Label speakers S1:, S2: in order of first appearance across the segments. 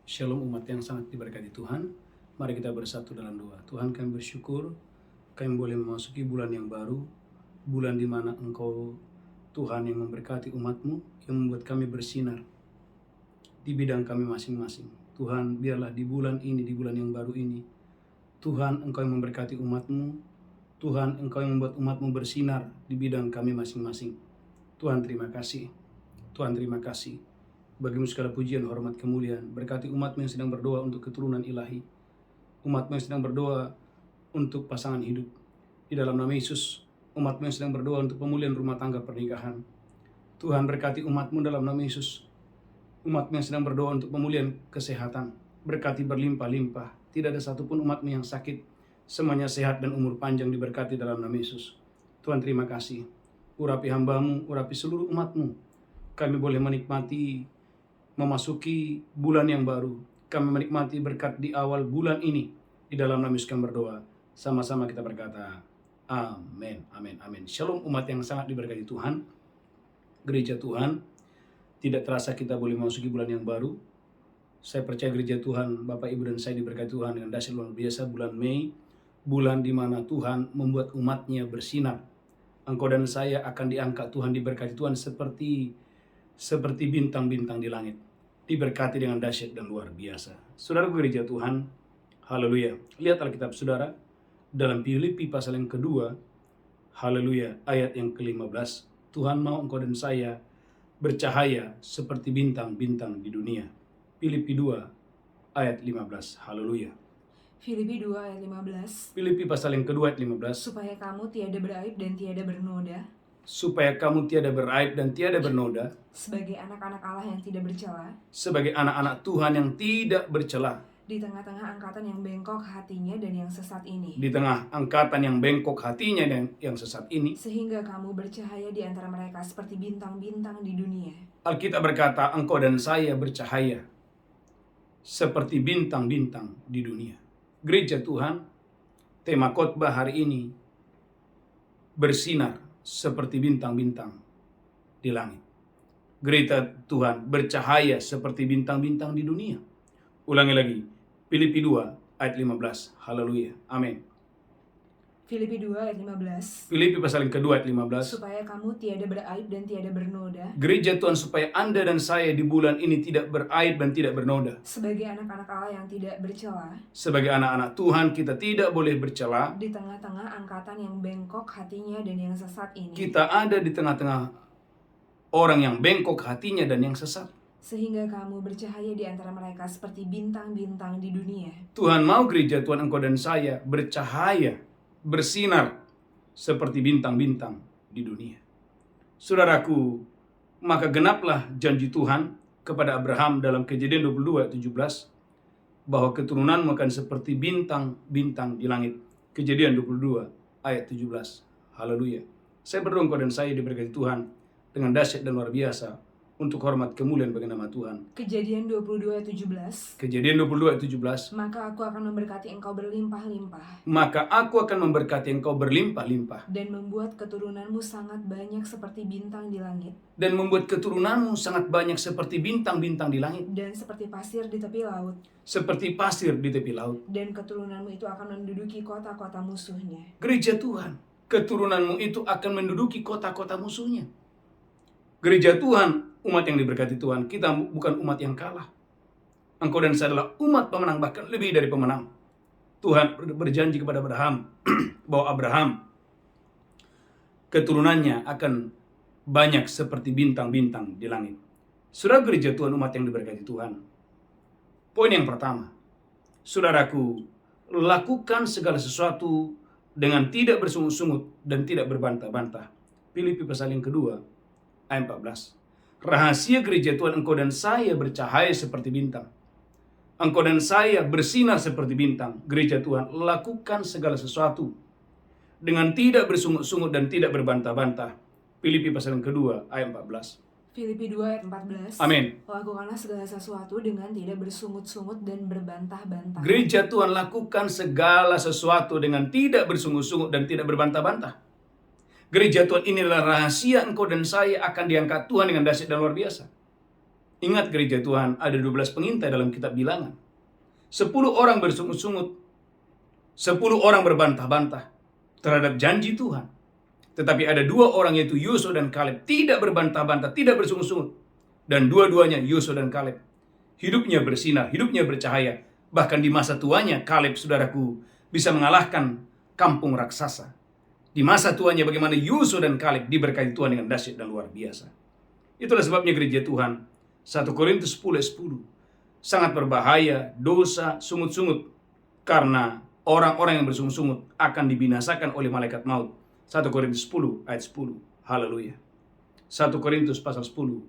S1: Shalom umat yang sangat diberkati Tuhan. Mari kita bersatu dalam doa. Tuhan, kami bersyukur kami boleh memasuki bulan yang baru, bulan di mana Engkau Tuhan yang memberkati umat-Mu, yang membuat kami bersinar di bidang kami masing-masing. Tuhan, biarlah di bulan ini, di bulan yang baru ini, Tuhan, Engkau yang memberkati umat-Mu. Tuhan, Engkau yang membuat umat-Mu bersinar di bidang kami masing-masing. Tuhan, terima kasih. Tuhan, terima kasih. Bagimu segala pujian, hormat, kemuliaan. Berkati umat-Mu yang sedang berdoa untuk keturunan ilahi. Umat-Mu yang sedang berdoa untuk pasangan hidup. Di dalam nama Yesus, umat-Mu yang sedang berdoa untuk pemulihan rumah tangga pernikahan. Tuhan, berkati umat-Mu dalam nama Yesus. Umat-Mu yang sedang berdoa untuk pemulihan kesehatan. Berkati berlimpah-limpah. Tidak ada satupun umat-Mu yang sakit. Semuanya sehat dan umur panjang diberkati dalam nama Yesus. Tuhan, terima kasih. Urapi hamba-Mu, urapi seluruh umat-Mu. Kami boleh menikmati memasuki bulan yang baru. Kami menikmati berkat di awal bulan ini. Di dalam nama Yesus kami berdoa. Sama-sama kita berkata, amin, amin, amin. Shalom umat yang sangat diberkati Tuhan. Gereja Tuhan, tidak terasa kita boleh memasuki bulan yang baru. Saya percaya gereja Tuhan, Bapak, Ibu, dan saya diberkati Tuhan dengan dahsyat luar biasa. Bulan Mei, bulan di mana Tuhan membuat umatnya bersinar. Engkau dan saya akan diangkat Tuhan, diberkati Tuhan seperti bintang-bintang di langit. Diberkati dengan dahsyat dan luar biasa. Saudara gereja Tuhan, haleluya. Lihat Alkitab saudara, dalam Filipi pasal yang kedua, haleluya, ayat yang ke-15. Tuhan mau engkau dan saya bercahaya seperti bintang-bintang di dunia. Filipi 2, ayat 15, haleluya.
S2: Filipi 2 ayat 15.
S1: Filipi pasal yang kedua ayat 15.
S2: Supaya kamu tiada beraib dan tiada bernoda.
S1: Supaya kamu tiada beraib dan tiada bernoda.
S2: Sebagai anak-anak Allah yang tidak bercela.
S1: Sebagai anak-anak Tuhan yang tidak bercela.
S2: Di tengah-tengah angkatan yang bengkok hatinya dan yang sesat ini.
S1: Di tengah angkatan yang bengkok hatinya dan yang sesat ini.
S2: Sehingga kamu bercahaya di antara mereka seperti bintang-bintang di dunia.
S1: Alkitab berkata, engkau dan saya bercahaya seperti bintang-bintang di dunia. Gereja Tuhan, tema khotbah hari ini, bersinar seperti bintang-bintang di langit. Gereja Tuhan bercahaya seperti bintang-bintang di dunia. Ulangi lagi, Filipi 2 ayat 15. Haleluya. Amin.
S2: Filipi 2 ayat 15.
S1: Filipi pasal yang kedua ayat 15.
S2: Supaya kamu tiada beraib dan tiada bernoda.
S1: Gereja Tuhan, supaya Anda dan saya di bulan ini tidak beraib dan tidak bernoda.
S2: Sebagai anak-anak Allah yang tidak bercela.
S1: Sebagai anak-anak Tuhan kita tidak boleh bercela.
S2: Di tengah-tengah angkatan yang bengkok hatinya dan yang sesat ini.
S1: Kita ada di tengah-tengah orang yang bengkok hatinya dan yang sesat.
S2: Sehingga kamu bercahaya di antara mereka seperti bintang-bintang di dunia.
S1: Tuhan mau gereja Tuhan, engkau dan saya bercahaya, bersinar seperti bintang-bintang di dunia. Saudaraku, maka genaplah janji Tuhan kepada Abraham dalam Kejadian 22 ayat 17 bahwa keturunanmu akan seperti bintang-bintang di langit. Kejadian 22 ayat 17. Haleluya. Saya berdoa engkau dan saya diberkati Tuhan dengan dahsyat dan luar biasa untuk hormat kemuliaan bagi nama Tuhan.
S2: Kejadian 22 ayat 17.
S1: Kejadian 22 ayat 17.
S2: Maka aku akan memberkati engkau berlimpah-limpah.
S1: Maka aku akan memberkati engkau berlimpah-limpah.
S2: Dan membuat keturunanmu sangat banyak seperti bintang di langit.
S1: Dan membuat keturunanmu sangat banyak seperti bintang-bintang di langit.
S2: Dan seperti pasir di tepi laut.
S1: Seperti pasir di tepi laut.
S2: Dan keturunanmu itu akan menduduki kota-kota musuhnya.
S1: Gereja Tuhan, keturunanmu itu akan menduduki kota-kota musuhnya. Gereja Tuhan, umat yang diberkati Tuhan, kita bukan umat yang kalah. Engkau dan saya adalah umat pemenang, bahkan lebih dari pemenang. Tuhan berjanji kepada Abraham bahwa Abraham keturunannya akan banyak seperti bintang-bintang di langit. Saudara gereja Tuhan, umat yang diberkati Tuhan. Poin yang pertama, saudaraku, lakukan segala sesuatu dengan tidak bersungut-sungut dan tidak berbantah-bantah. Filipi pasal yang kedua ayat 14. Rahasia gereja Tuhan, engkau dan saya bercahaya seperti bintang. Engkau dan saya bersinar seperti bintang. Gereja Tuhan, lakukan segala sesuatu dengan tidak bersungut-sungut dan tidak berbantah-bantah. Filipi pasal yang kedua ayat 14.
S2: Filipi 2 ayat 14.
S1: Amin.
S2: Lakukanlah segala sesuatu dengan tidak bersungut-sungut dan berbantah-bantah.
S1: Gereja Tuhan, lakukan segala sesuatu dengan tidak bersungut-sungut dan tidak berbantah-bantah. Gereja Tuhan, inilah rahasia engkau dan saya akan diangkat Tuhan dengan dahsyat dan luar biasa. Ingat gereja Tuhan, ada 12 pengintai dalam kitab Bilangan. 10 orang bersungut-sungut, 10 orang berbantah-bantah terhadap janji Tuhan. Tetapi ada 2 orang, yaitu Yosua dan Kaleb, tidak berbantah-bantah, tidak bersungut-sungut. Dan dua-duanya, Yosua dan Kaleb, hidupnya bersinar, hidupnya bercahaya. Bahkan di masa tuanya, Kaleb, saudaraku, bisa mengalahkan kampung raksasa. Di masa tuanya bagaimana Yosua dan Kaleb diberkati Tuhan dengan dahsyat dan luar biasa. Itulah sebabnya gereja Tuhan, 1 Korintus 10:10, sangat berbahaya dosa sungut-sungut, karena orang-orang yang bersungut-sungut akan dibinasakan oleh malaikat maut. 1 Korintus 10 ayat 10. Haleluya. 1 Korintus pasal 10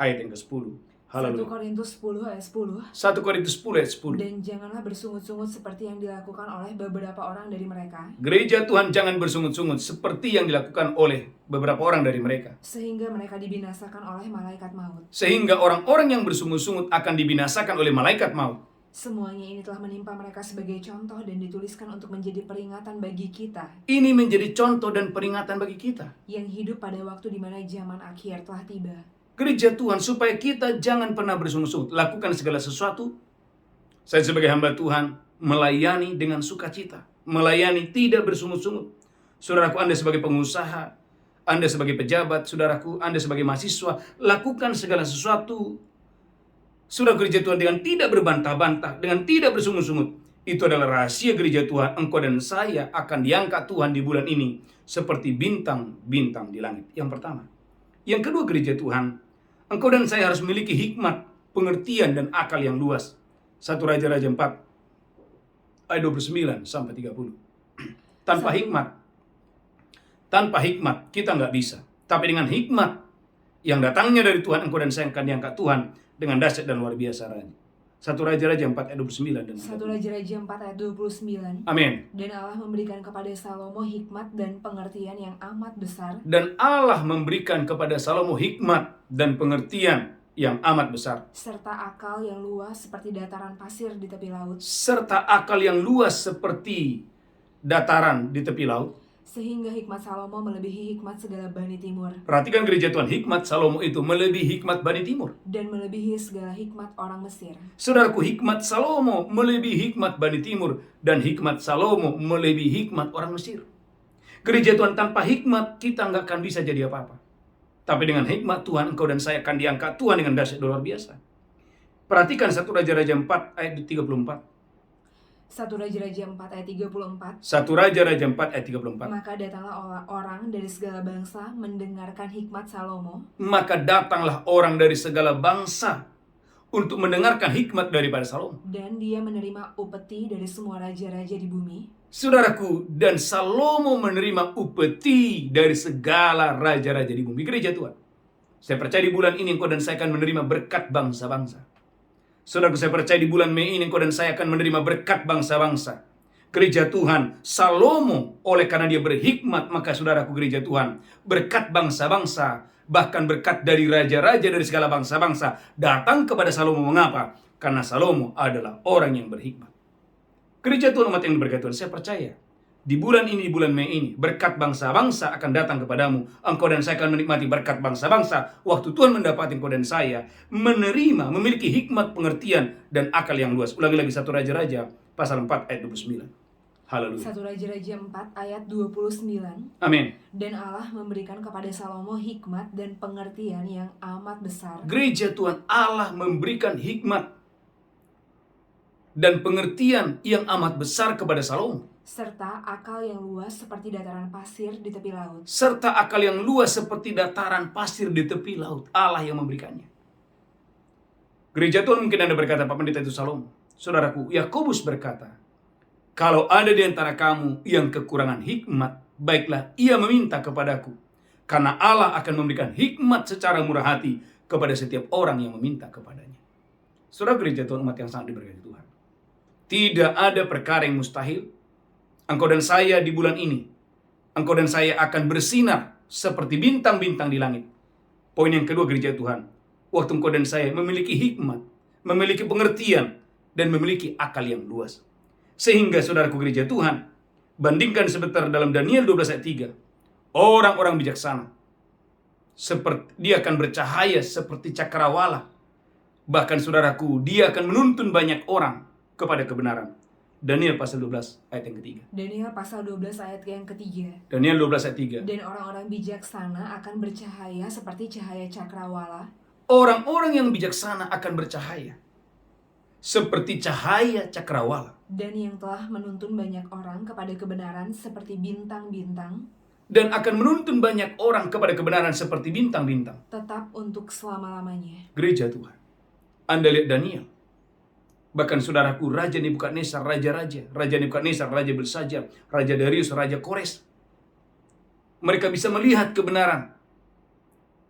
S1: ayat yang ke-10.
S2: 1
S1: Haleluya.
S2: Korintus 10 ayat 10.
S1: 1 Korintus 10 ayat 10.
S2: Dan janganlah bersungut-sungut seperti yang dilakukan oleh beberapa orang dari mereka,
S1: Gereja Tuhan jangan bersungut-sungut seperti yang dilakukan oleh beberapa orang dari mereka,
S2: sehingga mereka dibinasakan oleh malaikat maut.
S1: sehingga orang-orang yang bersungut-sungut akan dibinasakan oleh malaikat maut.
S2: Semuanya ini telah menimpa mereka sebagai contoh dan dituliskan untuk menjadi peringatan bagi kita
S1: Ini menjadi contoh dan peringatan bagi kita,
S2: yang hidup pada waktu di mana zaman akhir telah tiba.
S1: gereja Tuhan, supaya kita jangan pernah bersungut-sungut. Lakukan segala sesuatu. Saya sebagai hamba Tuhan melayani dengan sukacita, melayani tidak bersungut-sungut. Saudaraku, Anda sebagai pengusaha, Anda sebagai pejabat, saudaraku, Anda sebagai mahasiswa, lakukan segala sesuatu, saudara gereja Tuhan, dengan tidak berbantah-bantah, dengan tidak bersungut-sungut. Itu adalah rahasia gereja Tuhan. Engkau dan saya akan diangkat Tuhan di bulan ini seperti bintang-bintang di langit. Yang pertama. Yang kedua, gereja Tuhan, engkau dan saya harus memiliki hikmat, pengertian, dan akal yang luas. 1 Raja-Raja 4 ayat 29 sampai 30. Tanpa hikmat kita nggak bisa. Tapi dengan hikmat yang datangnya dari Tuhan, engkau dan saya akan diangkat Tuhan dengan dahsyat dan luar biasa. 1 Raja-Raja 4 ayat 29 dan
S2: 1 Raja-Raja 4 ayat 29.
S1: Amin.
S2: Dan Allah memberikan kepada Salomo hikmat dan pengertian yang amat besar.
S1: Dan Allah memberikan kepada Salomo hikmat dan pengertian yang amat besar,
S2: serta akal yang luas seperti dataran pasir di tepi laut.
S1: serta akal yang luas seperti dataran di tepi laut.
S2: Sehingga hikmat Salomo melebihi hikmat segala Bani Timur,
S1: Perhatikan gereja Tuhan, hikmat Salomo itu melebihi hikmat Bani Timur.
S2: dan melebihi segala hikmat orang Mesir.
S1: Saudaraku, hikmat Salomo melebihi hikmat Bani Timur, dan hikmat Salomo melebihi hikmat orang Mesir. Gereja Tuhan, tanpa hikmat kita nggak akan bisa jadi apa-apa. Tapi dengan hikmat Tuhan, engkau dan saya akan diangkat Tuhan dengan dahsyat luar biasa. Perhatikan 1 Raja-Raja 4 ayat 34.
S2: 1 Raja-Raja 4 ayat 34.
S1: 1 Raja-Raja 4 ayat 34.
S2: Maka datanglah orang dari segala bangsa mendengarkan hikmat Salomo.
S1: Maka datanglah orang dari segala bangsa untuk mendengarkan hikmat daripada Salomo.
S2: Dan dia menerima upeti dari semua raja-raja di bumi.
S1: Saudaraku, dan Salomo menerima upeti dari segala raja-raja di bumi. Gereja Tuhan, saya percaya di bulan ini engkau dan saya akan menerima berkat bangsa-bangsa. Saudaraku, saya percaya di bulan Mei ini engkau dan saya akan menerima berkat bangsa-bangsa. Gereja Tuhan, Salomo oleh karena dia berhikmat, maka saudaraku gereja Tuhan, berkat bangsa-bangsa, bahkan berkat dari raja-raja dari segala bangsa-bangsa datang kepada Salomo. Mengapa? Karena Salomo adalah orang yang berhikmat. Gereja Tuhan, umat yang diberkati Tuhan, saya percaya di bulan ini, di bulan Mei ini, berkat bangsa-bangsa akan datang kepadamu. Engkau dan saya akan menikmati berkat bangsa-bangsa. Waktu Tuhan mendapati engkau dan saya menerima, memiliki hikmat, pengertian, dan akal yang luas. Ulangi lagi 1 Raja-Raja pasal 4 ayat 29. Haleluya.
S2: 1 Raja-Raja 4 ayat 29.
S1: Amin.
S2: Dan Allah memberikan kepada Salomo hikmat dan pengertian yang amat besar.
S1: Gereja Tuhan, Allah memberikan hikmat dan pengertian yang amat besar kepada Salomo,
S2: serta akal yang luas seperti dataran pasir di tepi laut.
S1: serta akal yang luas seperti dataran pasir di tepi laut. Allah yang memberikannya. Gereja Tuhan, mungkin Anda berkata, Pak Pendeta, itu Salomo. Saudaraku, Yakobus berkata, kalau ada di antara kamu yang kekurangan hikmat, baiklah ia meminta kepadaku, karena Allah akan memberikan hikmat secara murah hati kepada setiap orang yang meminta kepadanya. Saudara gereja Tuhan, umat yang sangat diberkati Tuhan, tidak ada perkara yang mustahil. Engkau dan saya di bulan ini, engkau dan saya akan bersinar seperti bintang-bintang di langit. Poin yang kedua, gereja Tuhan, waktu engkau dan saya memiliki hikmat, memiliki pengertian, dan memiliki akal yang luas. Sehingga saudaraku gereja Tuhan, bandingkan sebentar dalam Daniel 12 ayat 3. Orang-orang bijaksana, seperti dia akan bercahaya seperti cakrawala, Bahkan saudaraku, dia akan menuntun banyak orang kepada kebenaran. Daniel pasal 12 ayat yang ketiga.
S2: Daniel pasal 12 ayat yang ketiga.
S1: Daniel 12 ayat 3.
S2: Dan orang-orang bijaksana akan bercahaya seperti cahaya cakrawala.
S1: Orang-orang yang bijaksana akan bercahaya seperti cahaya cakrawala.
S2: Dan yang telah menuntun banyak orang kepada kebenaran seperti bintang-bintang.
S1: Dan akan menuntun banyak orang kepada kebenaran seperti bintang-bintang.
S2: Tetap untuk selama-lamanya.
S1: Gereja Tuhan, Anda lihat Daniel. Bahkan saudaraku, Raja Nebukadnezar, raja-raja. Raja Nebukadnezar, Raja Belsajar, Raja Darius, Raja Kores. Mereka bisa melihat kebenaran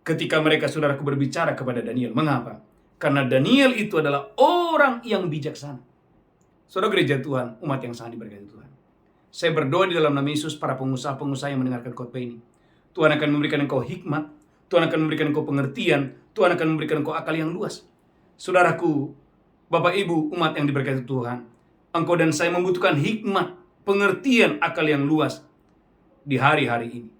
S1: ketika mereka, saudaraku, berbicara kepada Daniel. Mengapa? Karena Daniel itu adalah orang yang bijaksana. Saudara gereja Tuhan, umat yang sangat diberkati Tuhan. Saya berdoa di dalam nama Yesus, para pengusaha-pengusaha yang mendengarkan khotbah ini. Tuhan akan memberikan engkau hikmat, Tuhan akan memberikan engkau pengertian, Tuhan akan memberikan engkau akal yang luas. Saudaraku, Bapak Ibu, umat yang diberkati Tuhan, engkau dan saya membutuhkan hikmat, pengertian, akal yang luas di hari-hari ini.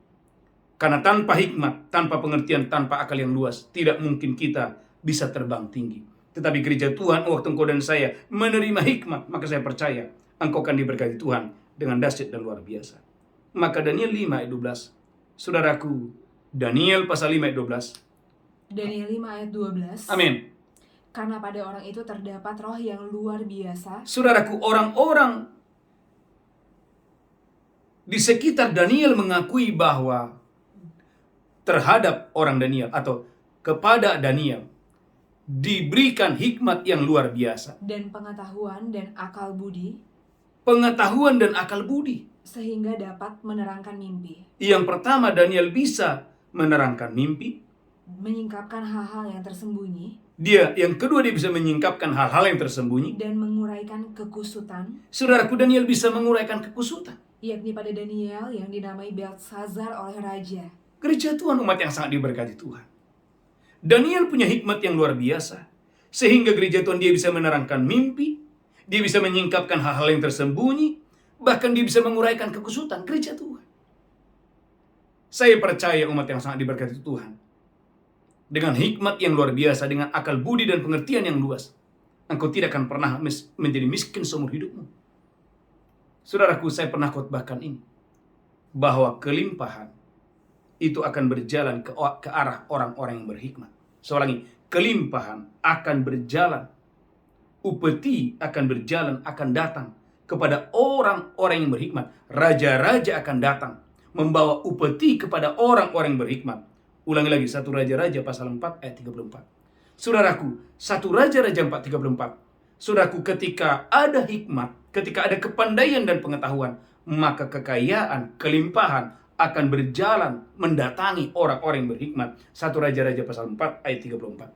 S1: Karena tanpa hikmat, tanpa pengertian, tanpa akal yang luas, tidak mungkin kita bisa terbang tinggi. Tetapi gereja Tuhan, waktu engkau dan saya menerima hikmat, maka saya percaya engkau akan diberkati Tuhan dengan dahsyat dan luar biasa. Maka Daniel 5 ayat 12. Saudaraku, Daniel pasal 5 ayat 12.
S2: Daniel 5 ayat 12.
S1: Amin.
S2: Karena pada orang itu terdapat roh yang luar biasa.
S1: Saudaraku, orang-orang di sekitar Daniel mengakui bahwa terhadap orang Daniel atau kepada Daniel diberikan hikmat yang luar biasa.
S2: Dan pengetahuan dan akal budi.
S1: Pengetahuan dan akal budi.
S2: Sehingga dapat menerangkan mimpi.
S1: Yang pertama, Daniel bisa menerangkan mimpi.
S2: Menyingkapkan hal-hal yang tersembunyi.
S1: Yang kedua, dia bisa menyingkapkan hal-hal yang tersembunyi.
S2: Dan menguraikan kekusutan.
S1: Saudaraku, Daniel bisa menguraikan kekusutan.
S2: Yakni pada Daniel yang dinamai Beltsazar oleh raja.
S1: Gereja Tuhan, umat yang sangat diberkati Tuhan. Daniel punya hikmat yang luar biasa. Sehingga gereja Tuhan, dia bisa menerangkan mimpi. Dia bisa menyingkapkan hal-hal yang tersembunyi. Bahkan dia bisa menguraikan kekusutan. Gereja Tuhan. Saya percaya umat yang sangat diberkati Tuhan. Dengan hikmat yang luar biasa, dengan akal budi dan pengertian yang luas, engkau tidak akan pernah menjadi miskin seumur hidupmu. Saudaraku, saya pernah khotbahkan ini, bahwa kelimpahan itu akan berjalan ke arah orang-orang yang berhikmat. Seorang lagi, kelimpahan akan berjalan, upeti akan berjalan, akan datang kepada orang-orang yang berhikmat. Raja-raja akan datang membawa upeti kepada orang-orang yang berhikmat. Ulangi lagi, 1 Raja-Raja pasal 4 ayat 34. Saudaraku, 1 Raja-Raja 4:34. Saudaraku, ketika ada hikmat, ketika ada kepandaian dan pengetahuan, maka kekayaan, kelimpahan akan berjalan mendatangi orang-orang yang berhikmat. 1 Raja-Raja pasal 4 ayat 34.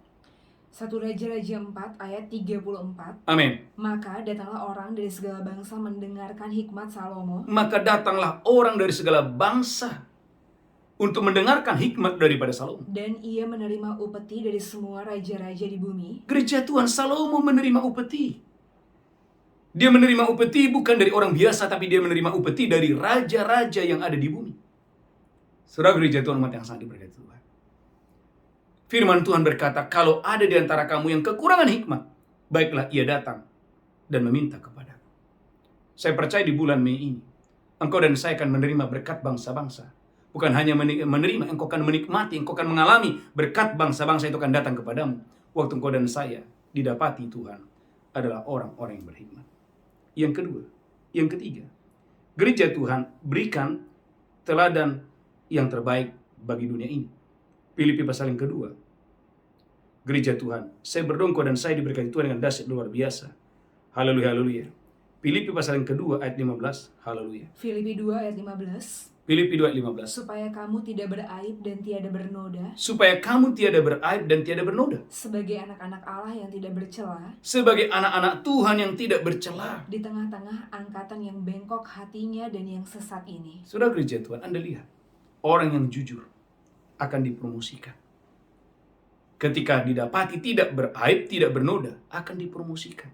S2: 1 Raja-Raja 4 ayat 34.
S1: Amin.
S2: Maka datanglah orang dari segala bangsa mendengarkan hikmat Salomo.
S1: Maka datanglah orang dari segala bangsa untuk mendengarkan hikmat daripada Salomo.
S2: Dan ia menerima upeti dari semua raja-raja di bumi.
S1: Gereja Tuhan, Salomo menerima upeti. Dia menerima upeti bukan dari orang biasa, tapi dia menerima upeti dari raja-raja yang ada di bumi. Saudara gereja Tuhan, umat yang sangat diberkati Tuhan. Firman Tuhan berkata, kalau ada di antara kamu yang kekurangan hikmat, baiklah ia datang dan meminta kepadaku. Saya percaya di bulan Mei ini, engkau dan saya akan menerima berkat bangsa-bangsa. Bukan hanya menerima, engkau akan menikmati, engkau akan mengalami berkat bangsa-bangsa itu akan datang kepadamu. Waktu engkau dan saya didapati Tuhan adalah orang-orang yang berhikmat. Yang kedua, yang ketiga, gereja Tuhan berikan teladan yang terbaik bagi dunia ini. Filipi pasal yang kedua. Gereja Tuhan, saya berdoa engkau dan saya diberkati Tuhan dengan dahsyat luar biasa. Haleluya, haleluya. Filipi pasal yang kedua ayat 15. Haleluya.
S2: Filipi 2 ayat 15.
S1: Filipi 2 ayat 15.
S2: Supaya kamu tidak beraib dan tiada bernoda.
S1: Supaya kamu tiada beraib dan tiada bernoda.
S2: Sebagai anak-anak Allah yang tidak bercela.
S1: Sebagai anak-anak Tuhan yang tidak bercela.
S2: Di tengah-tengah angkatan yang bengkok hatinya dan yang sesat ini.
S1: Saudara gereja Tuhan, Anda lihat. Orang yang jujur akan dipromosikan. Ketika didapati tidak beraib, tidak bernoda, akan dipromosikan.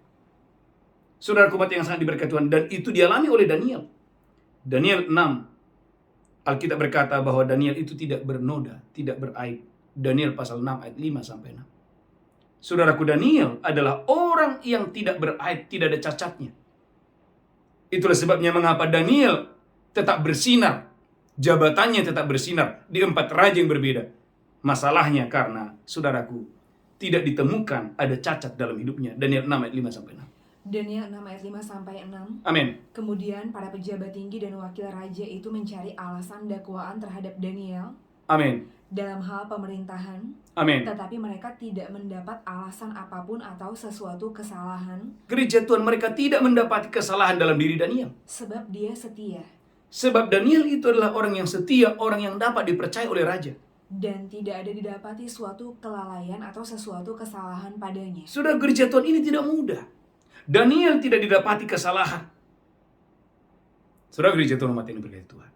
S1: Saudara umat yang sangat diberkati Tuhan, dan itu dialami oleh Daniel. Daniel 6. Alkitab berkata bahwa Daniel itu tidak bernoda, tidak beraib. Daniel pasal 6 ayat 5 sampai 6. Saudaraku, Daniel adalah orang yang tidak beraib, tidak ada cacatnya. Itulah sebabnya mengapa Daniel tetap bersinar. Jabatannya tetap bersinar di 4 raja yang berbeda. Masalahnya karena, saudaraku, tidak ditemukan ada cacat dalam hidupnya. Daniel 6 ayat 5-6.
S2: Daniel 6 ayat 5-6.
S1: Amin.
S2: Kemudian para pejabat tinggi dan wakil raja itu mencari alasan dakwaan terhadap Daniel
S1: Amin.
S2: dalam hal pemerintahan,
S1: Amin.
S2: tetapi mereka tidak mendapat alasan apapun atau sesuatu kesalahan,
S1: Gereja Tuhan, mereka tidak mendapati kesalahan dalam diri Daniel.
S2: sebab dia setia
S1: Sebab Daniel itu adalah orang yang setia, orang yang dapat dipercaya oleh raja.
S2: dan tidak ada didapati suatu kelalaian atau sesuatu kesalahan padanya.
S1: Saudara, gereja Tuhan ini tidak mudah. Daniel tidak didapati kesalahan. Saudara, gereja Tuhan umat ini berkata Tuhan,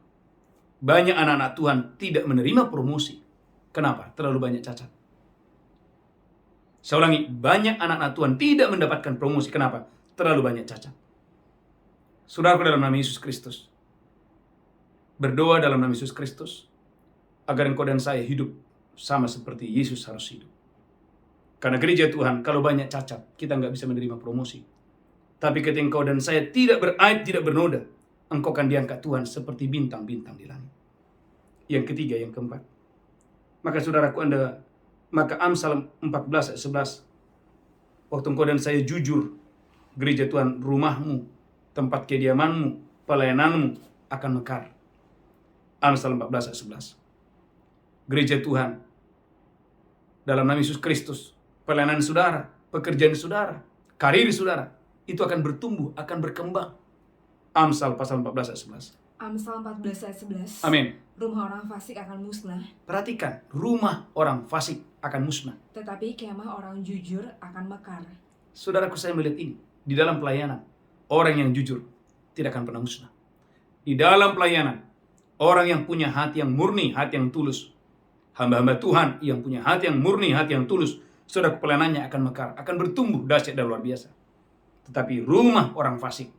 S1: banyak anak-anak Tuhan tidak menerima promosi. Kenapa? Terlalu banyak cacat. Saya ulangi, banyak anak-anak Tuhan tidak mendapatkan promosi. Kenapa? Terlalu banyak cacat. Saudaraku dalam nama Yesus Kristus, berdoa dalam nama Yesus Kristus, agar engkau dan saya hidup sama seperti Yesus harus hidup. Karena gereja Tuhan, kalau banyak cacat, kita nggak bisa menerima promosi. Tapi ketika engkau dan saya tidak beraib, tidak bernoda, engkau akan diangkat Tuhan seperti bintang-bintang di langit. Yang ketiga, yang keempat. Maka saudaraku, maka Amsal 14 ayat 11. Waktu engkau dan saya jujur, gereja Tuhan, rumahmu, tempat kediamanmu, pelayananmu akan mekar. Amsal 14 ayat 11. Gereja Tuhan, dalam nama Yesus Kristus, pelayanan saudara, pekerjaan saudara, karir saudara, itu akan bertumbuh, akan berkembang. Amsal pasal 14 ayat 11.
S2: Amsal 14 ayat 11.
S1: Amin.
S2: Rumah orang fasik akan musnah,
S1: Perhatikan, rumah orang fasik akan musnah.
S2: tetapi kemah orang jujur akan mekar.
S1: Saudaraku, saya melihat ini. Di dalam pelayanan, orang yang jujur tidak akan pernah musnah. Di dalam pelayanan, orang yang punya hati yang murni, hati yang tulus, hamba-hamba Tuhan yang punya hati yang murni, hati yang tulus, saudara, pelayanannya akan mekar, akan bertumbuh dahsyat dan luar biasa. Tetapi rumah orang fasik,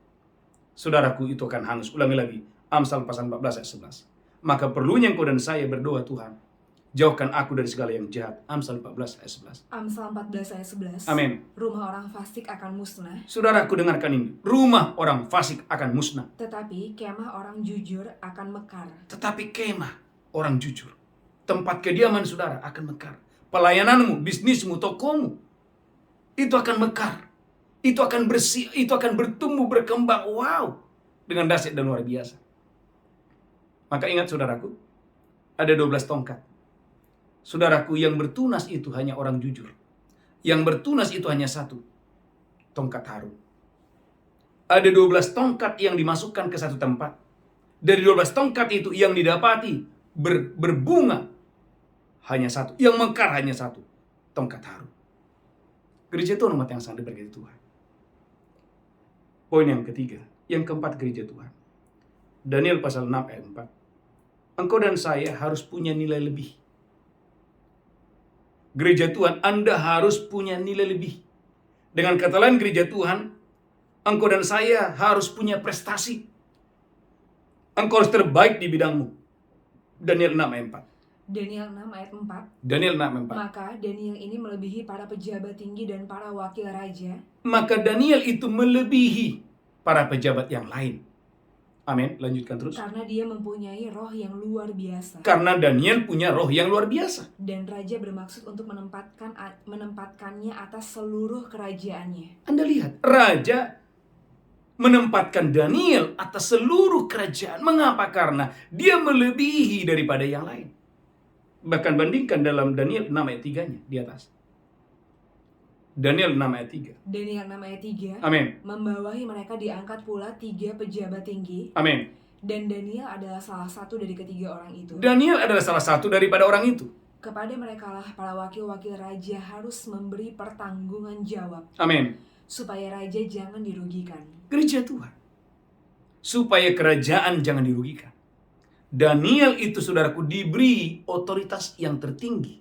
S1: saudaraku, itu akan hangus. Ulangi lagi, Amsal pasal 14 ayat 11. Maka perlunya engkau dan saya berdoa, Tuhan, jauhkan aku dari segala yang jahat. Amsal 14 ayat 11.
S2: Amsal 14 ayat 11.
S1: Amin.
S2: Rumah orang fasik akan musnah,
S1: Saudaraku, dengarkan ini. Rumah orang fasik akan musnah.
S2: tetapi kemah orang jujur akan mekar.
S1: Tetapi kemah orang jujur, tempat kediaman saudara akan mekar. Pelayananmu, bisnismu, tokomu, itu akan mekar. Itu akan bersih, itu akan bertumbuh, berkembang. Wow, dengan dahsyat dan luar biasa. Maka ingat saudaraku, ada 12 tongkat. Saudaraku, yang bertunas itu hanya orang jujur. Yang bertunas itu hanya satu, tongkat Harun. Ada 12 tongkat yang dimasukkan ke satu tempat. Dari 12 tongkat itu yang didapati berbunga hanya satu, yang mekar hanya satu, tongkat Harun. Gereja Tuhan umat yang sangat diberkati Tuhan. Poin yang ketiga, yang keempat, gereja Tuhan. Daniel pasal 6 ayat 4. Engkau dan saya harus punya nilai lebih. Gereja Tuhan, Anda harus punya nilai lebih. Dengan kata lain, gereja Tuhan, engkau dan saya harus punya prestasi. Engkau harus terbaik di bidangmu. Daniel 6 ayat 4.
S2: Daniel 6 ayat 4.
S1: Daniel 6 ayat 4.
S2: Maka Daniel ini melebihi para pejabat tinggi dan para wakil raja.
S1: Maka Daniel itu melebihi para pejabat yang lain. Amin. Lanjutkan terus.
S2: Karena dia mempunyai roh yang luar biasa.
S1: Karena Daniel punya roh yang luar biasa.
S2: Dan raja bermaksud untuk menempatkannya atas seluruh kerajaannya.
S1: Anda lihat, raja menempatkan Daniel atas seluruh kerajaan. Mengapa? Karena dia melebihi daripada yang lain. Bahkan bandingkan dalam Daniel 6 ayat 3-nya di atas. Daniel 6 ayat 3.
S2: Daniel 6 ayat 3.
S1: Amin.
S2: Membawahi mereka diangkat pula 3 pejabat tinggi.
S1: Amin.
S2: Dan Daniel adalah salah satu dari ketiga orang itu.
S1: Daniel adalah salah satu daripada orang itu.
S2: Kepada merekalah para wakil-wakil raja harus memberi pertanggungan jawab.
S1: Amin.
S2: Supaya raja jangan dirugikan.
S1: Gereja Tuhan, supaya kerajaan jangan dirugikan. Daniel itu, saudaraku, diberi otoritas yang tertinggi.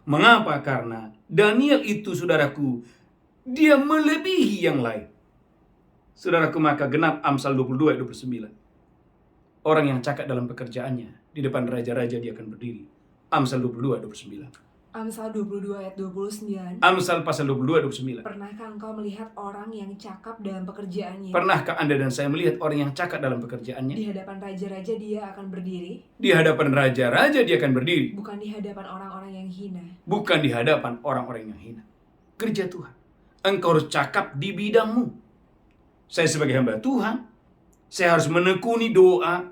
S1: Mengapa? Karena Daniel itu, saudaraku, dia melebihi yang lain. Saudaraku, maka genap Amsal 22 ayat 29. Orang yang cakap dalam pekerjaannya, di depan raja-raja dia akan berdiri. Amsal 22 ayat 29.
S2: Amsal 22 ayat 29.
S1: Amsal pasal 22-29.
S2: Pernahkah engkau melihat orang yang cakap dalam pekerjaannya?
S1: Pernahkah Anda dan saya melihat orang yang cakap dalam pekerjaannya?
S2: Di hadapan raja-raja dia akan berdiri,
S1: Di hadapan raja-raja dia akan berdiri,
S2: bukan di hadapan orang-orang yang hina.
S1: bukan di hadapan orang-orang yang hina. Gereja Tuhan, engkau harus cakap di bidangmu. Saya sebagai hamba Tuhan, saya harus menekuni doa,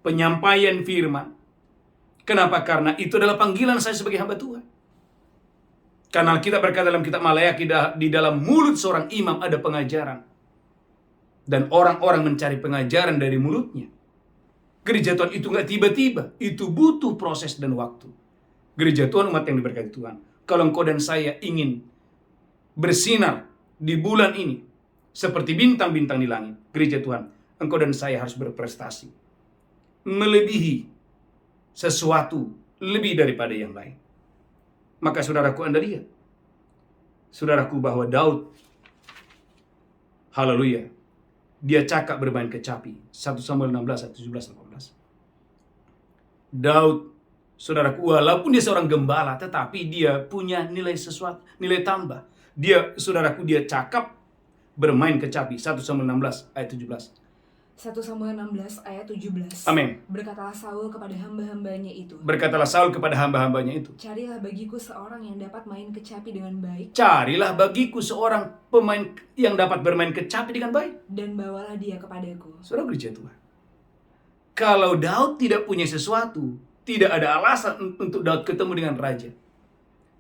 S1: penyampaian firman. Kenapa? Karena itu adalah panggilan saya sebagai hamba Tuhan. Karena kita berkata dalam kitab Malayaki, di dalam mulut seorang imam ada pengajaran. Dan orang-orang mencari pengajaran dari mulutnya. Gereja Tuhan itu nggak tiba-tiba. Itu butuh proses dan waktu. Gereja Tuhan, umat yang diberkati Tuhan. Kalau engkau dan saya ingin bersinar di bulan ini seperti bintang-bintang di langit, gereja Tuhan, engkau dan saya harus berprestasi. Melebihi sesuatu lebih daripada yang lain. Maka saudaraku, Anda lihat, saudaraku, bahwa Daud, haleluya, dia cakap bermain kecapi. 1 Samuel 16 ayat 17-18. Daud, saudaraku, walaupun dia seorang gembala, tetapi dia punya nilai sesuatu, nilai tambah. Dia, saudaraku, dia cakap bermain kecapi. 1 Samuel 16 ayat 17.
S2: 1 Samuel 16 ayat 17.
S1: Amin.
S2: Berkatalah Saul kepada hamba-hambanya itu.
S1: Berkatalah Saul kepada hamba-hambanya itu.
S2: Carilah bagiku seorang yang dapat main kecapi dengan baik.
S1: Carilah bagiku seorang pemain yang dapat bermain kecapi dengan baik.
S2: Dan bawalah dia kepadaku.
S1: Saudara gereja Tuhan, kalau Daud tidak punya sesuatu, tidak ada alasan untuk Daud ketemu dengan raja.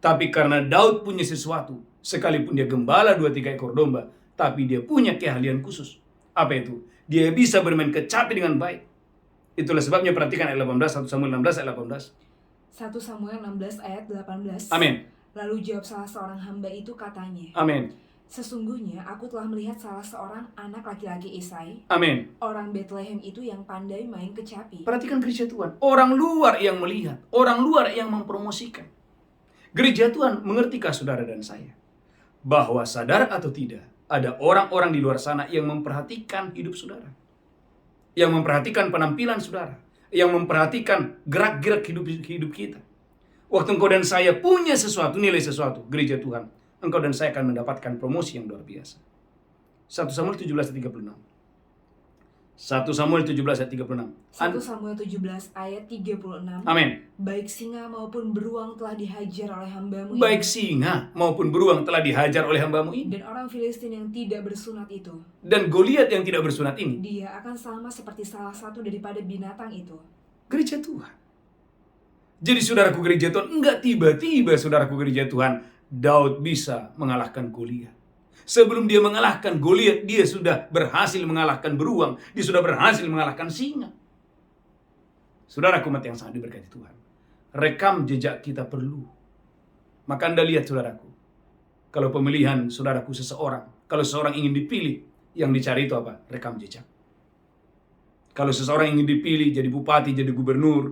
S1: Tapi karena Daud punya sesuatu, sekalipun dia gembala 2-3 ekor domba, tapi dia punya keahlian khusus. Apa itu? Dia bisa bermain kecapi dengan baik. Itulah sebabnya perhatikan ayat 18, 1 Samuel 16 ayat 18.
S2: 1 Samuel 16 ayat 18.
S1: Amin.
S2: Lalu jawab salah seorang hamba itu, katanya,
S1: Amin.
S2: sesungguhnya aku telah melihat salah seorang anak laki-laki Isai,
S1: Amin.
S2: orang Bethlehem itu yang pandai main kecapi.
S1: Perhatikan gereja Tuhan. Orang luar yang melihat. Orang luar yang mempromosikan. Gereja Tuhan, mengertikah saudara dan saya? Bahwa sadar atau tidak, ada orang-orang di luar sana yang memperhatikan hidup saudara. Yang memperhatikan penampilan saudara. Yang memperhatikan gerak-gerak hidup kita. Waktu engkau dan saya punya sesuatu, nilai sesuatu, gereja Tuhan, engkau dan saya akan mendapatkan promosi yang luar biasa. 1 Samuel 17:36. 1 Samuel 17 ayat 36.
S2: 1 Samuel 17 ayat 36.
S1: Amin.
S2: Baik singa maupun beruang telah dihajar oleh hambamu ini.
S1: Baik singa maupun beruang telah dihajar oleh hambamu ini.
S2: Dan orang Filistin yang tidak bersunat itu,
S1: Dan Goliat yang tidak bersunat ini,
S2: dia akan sama seperti salah satu daripada binatang itu.
S1: gereja Tuhan. Jadi saudaraku gereja Tuhan, enggak tiba-tiba saudaraku gereja Tuhan, Daud bisa mengalahkan Goliat. Sebelum dia mengalahkan Goliat, dia sudah berhasil mengalahkan beruang, dia sudah berhasil mengalahkan singa. Saudaraku umat yang sangat diberkati Tuhan, rekam jejak kita perlu. Maka Anda lihat saudaraku, kalau pemilihan saudaraku seseorang, kalau seseorang ingin dipilih, yang dicari itu apa? Rekam jejak. Kalau seseorang ingin dipilih jadi bupati, jadi gubernur,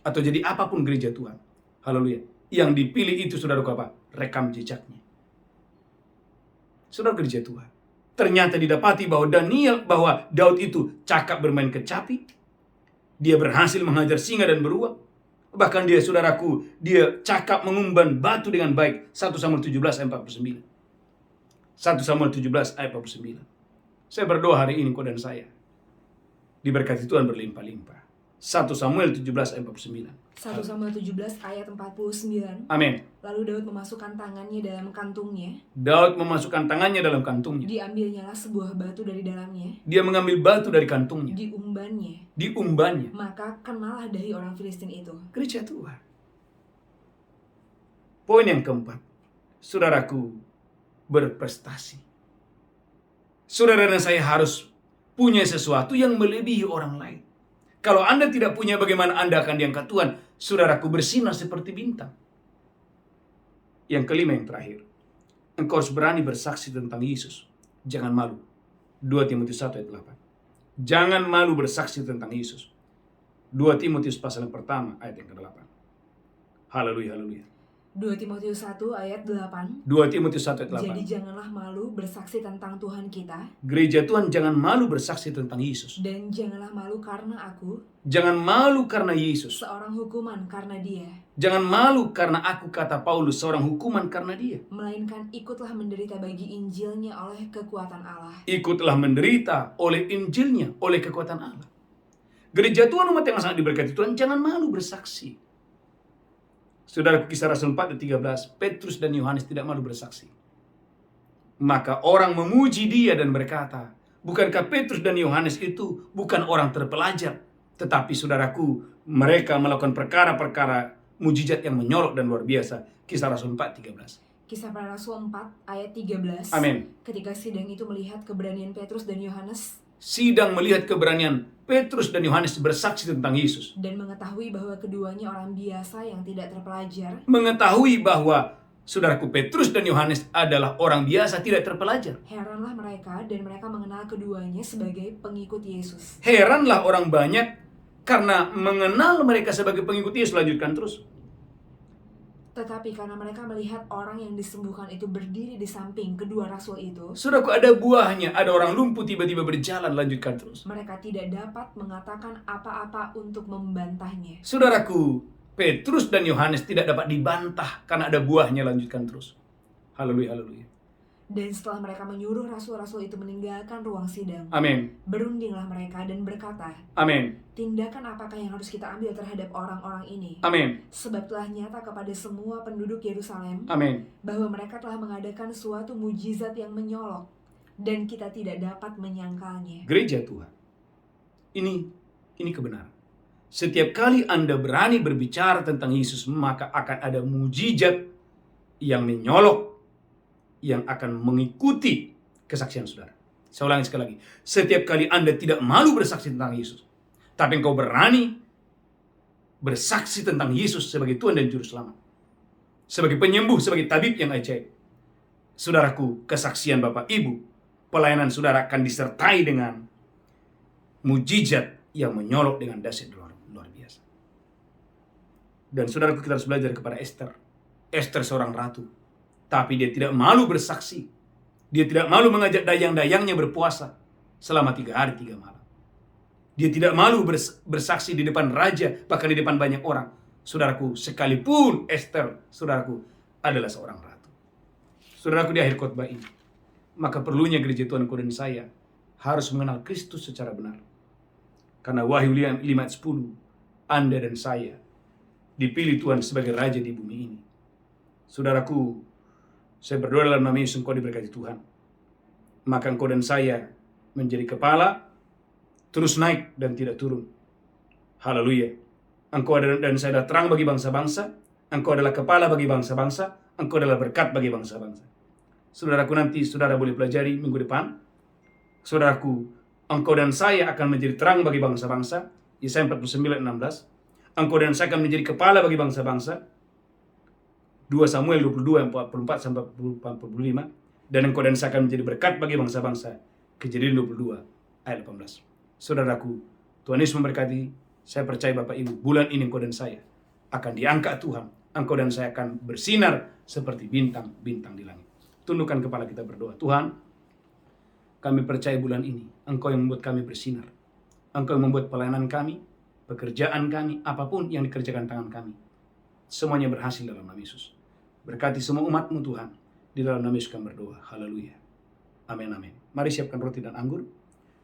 S1: atau jadi apapun gereja Tuhan, haleluya, yang dipilih itu saudaraku apa? Rekam jejaknya. Saudara gereja Tuhan, ternyata didapati bahwa Daud itu cakap bermain kecapi. Dia berhasil menghajar singa dan beruang. Bahkan dia, saudaraku, dia cakap mengumban batu dengan baik. 1 Samuel 17 ayat 49. 1 Samuel 17 ayat 49. Saya berdoa hari ini kau dan saya diberkati Tuhan berlimpah-limpah. 1 Samuel 17 ayat 49.
S2: 1 Samuel 17 ayat 49.
S1: Amin.
S2: Lalu Daud memasukkan tangannya dalam kantungnya.
S1: Daud memasukkan tangannya dalam kantungnya.
S2: Diambilnyalah sebuah batu dari dalamnya.
S1: Dia mengambil batu dari kantungnya.
S2: Diumbannya.
S1: Diumbannya.
S2: Maka kenalah dahi orang Filistin itu.
S1: Gereja Tuhan. Poin yang keempat, saudaraku, berprestasi. Saudara dan saya harus punya sesuatu yang melebihi orang lain. Kalau Anda tidak punya, bagaimana Anda akan diangkat Tuhan? Saudaraku, bersinar seperti bintang. Yang kelima, yang terakhir, engkau harus berani bersaksi tentang Yesus. Jangan malu. 2 Timotius 1 ayat 8. Jangan malu bersaksi tentang Yesus. 2 Timotius pasal yang pertama ayat yang ke-8. Haleluya, haleluya.
S2: 2 Timotius 1 ayat 8.
S1: 2 Timotius 1 ayat 8.
S2: Jadi janganlah malu bersaksi tentang Tuhan kita.
S1: Gereja Tuhan jangan malu bersaksi tentang Yesus.
S2: Dan janganlah malu karena aku.
S1: Jangan malu karena Yesus.
S2: Seorang hukuman karena Dia.
S1: Jangan malu karena aku, kata Paulus, seorang hukuman karena Dia.
S2: Melainkan ikutlah menderita bagi Injilnya oleh kekuatan Allah.
S1: Ikutlah menderita oleh Injilnya, oleh kekuatan Allah. Gereja Tuhan, umat yang sangat diberkati Tuhan, jangan malu bersaksi. Saudara, Kisah Rasul 4 ayat 13, Petrus dan Yohanes tidak malu bersaksi. Maka orang memuji dia dan berkata, bukankah Petrus dan Yohanes itu bukan orang terpelajar? Tetapi saudaraku, mereka melakukan perkara-perkara mujizat yang menyolok dan luar biasa. Kisah Rasul 4 13.
S2: Kisah Para Rasul 4 ayat 13.
S1: Amin.
S2: Ketika sidang itu melihat keberanian Petrus dan Yohanes,
S1: Sidang melihat keberanian Petrus dan Yohanes bersaksi tentang Yesus.
S2: dan mengetahui bahwa keduanya orang biasa yang tidak terpelajar,
S1: Mengetahui bahwa saudaraku Petrus dan Yohanes adalah orang biasa tidak terpelajar.
S2: heranlah mereka dan mereka mengenal keduanya sebagai pengikut Yesus.
S1: Heranlah orang banyak karena mengenal mereka sebagai pengikut Yesus. Lanjutkan terus.
S2: Tetapi karena mereka melihat orang yang disembuhkan itu berdiri di samping kedua rasul itu,
S1: Saudaraku, ada buahnya. Ada orang lumpuh tiba-tiba berjalan. Lanjutkan terus.
S2: mereka tidak dapat mengatakan apa-apa untuk membantahnya.
S1: Saudaraku, Petrus dan Yohanes tidak dapat dibantah karena ada buahnya. Lanjutkan terus. Haleluya, haleluya.
S2: Dan setelah mereka menyuruh rasul-rasul itu meninggalkan ruang sidang,
S1: Amin.
S2: berundinglah mereka dan berkata,
S1: Amin.
S2: tindakan apakah yang harus kita ambil terhadap orang-orang ini?
S1: Amin.
S2: Sebab telah nyata kepada semua penduduk Yerusalem
S1: Amin.
S2: bahwa mereka telah mengadakan suatu mujizat yang menyolok, dan kita tidak dapat menyangkalnya.
S1: Gereja Tuhan, ini kebenaran. Setiap kali Anda berani berbicara tentang Yesus, maka akan ada mujizat yang menyolok, yang akan mengikuti kesaksian saudara. Saya ulangi sekali lagi. Setiap kali Anda tidak malu bersaksi tentang Yesus, tapi engkau berani bersaksi tentang Yesus sebagai Tuhan dan Juru Selamat, sebagai penyembuh, sebagai tabib yang ajaib, saudaraku, kesaksian Bapak Ibu, pelayanan saudara akan disertai dengan mujizat yang menyolok dengan dahsyat luar biasa. Dan saudaraku, kita harus belajar kepada Esther. Esther seorang ratu, tapi dia tidak malu bersaksi. Dia tidak malu mengajak dayang-dayangnya berpuasa selama 3 hari 3 malam. Dia tidak malu bersaksi di depan raja, bahkan di depan banyak orang. Saudaraku, sekalipun Esther, saudaraku, adalah seorang ratu. Saudaraku, di akhir khotbah ini, maka perlunya gereja Tuhan dan saya harus mengenal Kristus secara benar. Karena Wahyu 5 ayat 10, Anda dan saya dipilih Tuhan sebagai raja di bumi ini. Saudaraku, saya berdoa dalam nama Yesus, engkau diberkati Tuhan. Maka engkau dan saya menjadi kepala, terus naik dan tidak turun. Haleluya. Engkau dan saya adalah terang bagi bangsa-bangsa. Engkau adalah kepala bagi bangsa-bangsa. Engkau adalah berkat bagi bangsa-bangsa. Saudaraku, nanti saudara boleh pelajari minggu depan. Saudaraku, engkau dan saya akan menjadi terang bagi bangsa-bangsa. Yesaya 49:16. Engkau dan saya akan menjadi kepala bagi bangsa-bangsa. 2 Samuel 22 ayat 44 sampai 45. Dan engkau dan saya akan menjadi berkat bagi bangsa-bangsa. Kejadian 22 ayat 18. Saudaraku, Tuhan Yesus memberkati. Saya percaya Bapak Ibu, bulan ini engkau dan saya akan diangkat Tuhan. Engkau dan saya akan bersinar seperti bintang-bintang di langit. Tundukkan kepala kita berdoa. Tuhan, kami percaya bulan ini engkau yang membuat kami bersinar. Engkau yang membuat pelayanan kami, pekerjaan kami, apapun yang dikerjakan tangan kami, semuanya berhasil dalam nama Yesus. Berkati semua umat-Mu Tuhan. Di dalam nama Yesus kami berdoa. Haleluya. Amin, amin. Mari siapkan roti dan anggur.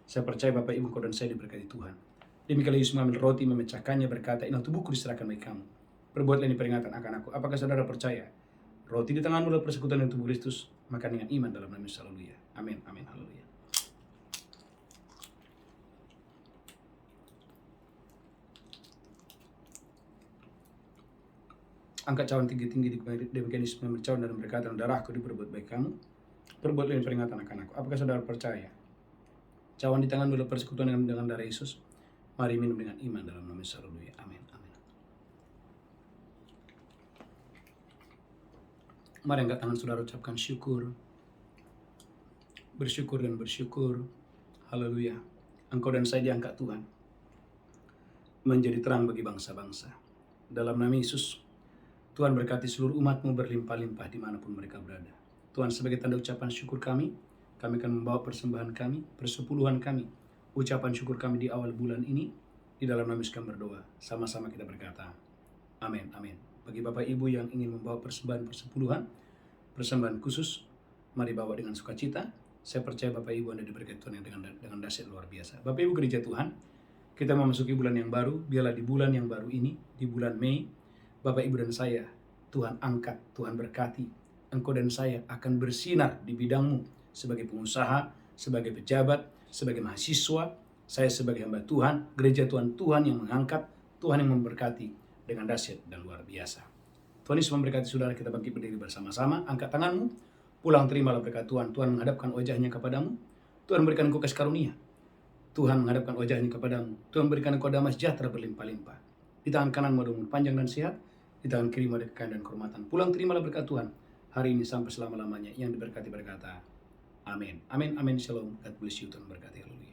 S1: Saya percaya Bapak Ibu, engkau dan saya diberkati Tuhan. Demikianlah Yesus mengambil roti, memecahkannya, berkata, inilah tubuhku diserahkan bagi kamu. Perbuatlah ini peringatan akan aku. Apakah saudara percaya? Roti di tanganmu adalah persekutuan dengan tubuh Kristus. Makan dengan iman dalam nama Yesus. Haleluya. Amin, amin, haleluya. Angkat cawan tinggi-tinggi, demikian Yesus mencawan dan berkata, darahku diperbuat baik kamu. Perbuatlah ini peringatan akan aku. Apakah saudara percaya? Cawan di tangan adalah persekutuan dengan darah Yesus. Mari minum dengan iman dalam nama Yesus. Haleluya. Amin, amin. Mari angkat tangan saudara, ucapkan syukur. Bersyukur dan bersyukur. Haleluya. Engkau dan saya diangkat Tuhan menjadi terang bagi bangsa-bangsa. Dalam nama Yesus, Tuhan berkati seluruh umat-Mu berlimpah-limpah dimanapun mereka berada. Tuhan, sebagai tanda ucapan syukur kami akan membawa persembahan kami, persepuluhan kami, ucapan syukur kami di awal bulan ini. Di dalam nama Yesus kami berdoa, sama-sama kita berkata, amin, amin. Bagi Bapak Ibu yang ingin membawa persembahan persepuluhan, persembahan khusus, mari bawa dengan sukacita. Saya percaya Bapak Ibu Anda diberkati Tuhan yang dengan dahsyat luar biasa. Bapak Ibu gereja Tuhan, kita memasuki bulan yang baru. Biarlah di bulan yang baru ini, di bulan Mei, Bapak Ibu dan saya, Tuhan angkat, Tuhan berkati. Engkau dan saya akan bersinar di bidangmu sebagai pengusaha, sebagai pejabat, sebagai mahasiswa. Saya sebagai hamba Tuhan, gereja Tuhan, Tuhan yang mengangkat, Tuhan yang memberkati dengan dahsyat dan luar biasa. Tuhan Yesus memberkati saudara, kita bangkit berdiri bersama-sama. Angkat tanganmu, pulang terimalah berkat Tuhan. Tuhan menghadapkan wajahnya kepadamu. Tuhan berikan engkau kasih karunia. Tuhan menghadapkan wajahnya kepadamu. Tuhan berikan engkau damai sejahtera berlimpah-limpah. Di tangan kananmu ada umur panjang dan sehat. Di tangan kirimu ada kekayaan dan kehormatan. Pulang terimalah berkat Tuhan hari ini sampai selama-lamanya. Yang diberkati berkata, amin. Amin, amin, shalom. God bless you, Tuhan berkati.